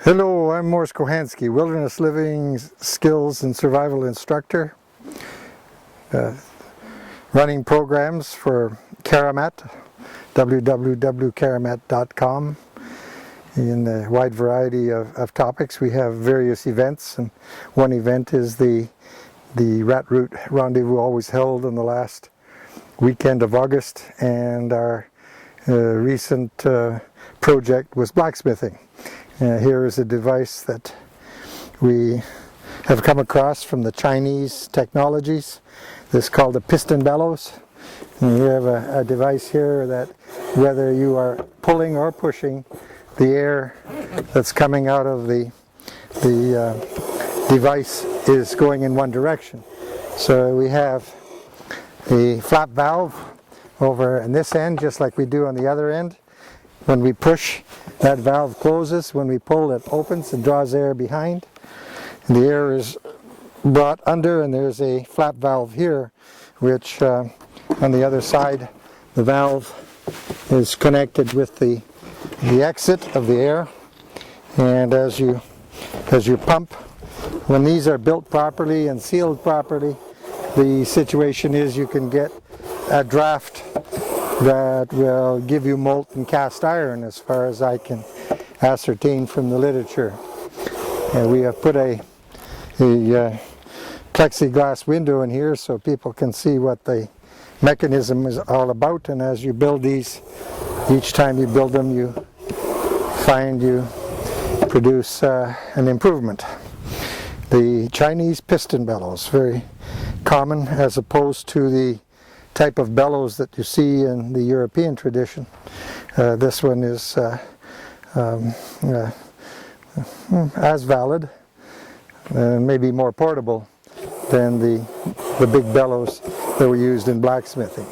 Hello, I'm Kochanski, Wilderness Living Skills and Survival Instructor, running programs for Karamat, www.karamat.com, in a wide variety of topics. We have various events, and one event is the Rat Route Rendezvous, always held on the last weekend of August, and our recent project was blacksmithing. Here is a device that we have come across from the Chinese technologies. This is called a piston bellows. And you have a device here that, whether you are pulling or pushing, the air that's coming out of the device is going in one direction. So we have a flap valve over in this end, just like we do on the other end. When we push, that valve closes. When we pull, it opens and draws air behind. And the air is brought under, and there's a flap valve here, which on the other side, the valve is connected with the exit of the air. And as you pump, when these are built properly and sealed properly, the situation is you can get a draft that will give you molten cast iron, as far as I can ascertain from the literature. And we have put a plexiglass window in here so people can see what the mechanism is all about. And as you build these, each time you build them, you find you produce an improvement. The Chinese piston bellows, very common, as opposed to the type of bellows that you see in the European tradition. This one is as valid, maybe more portable than the big bellows that were used in blacksmithing.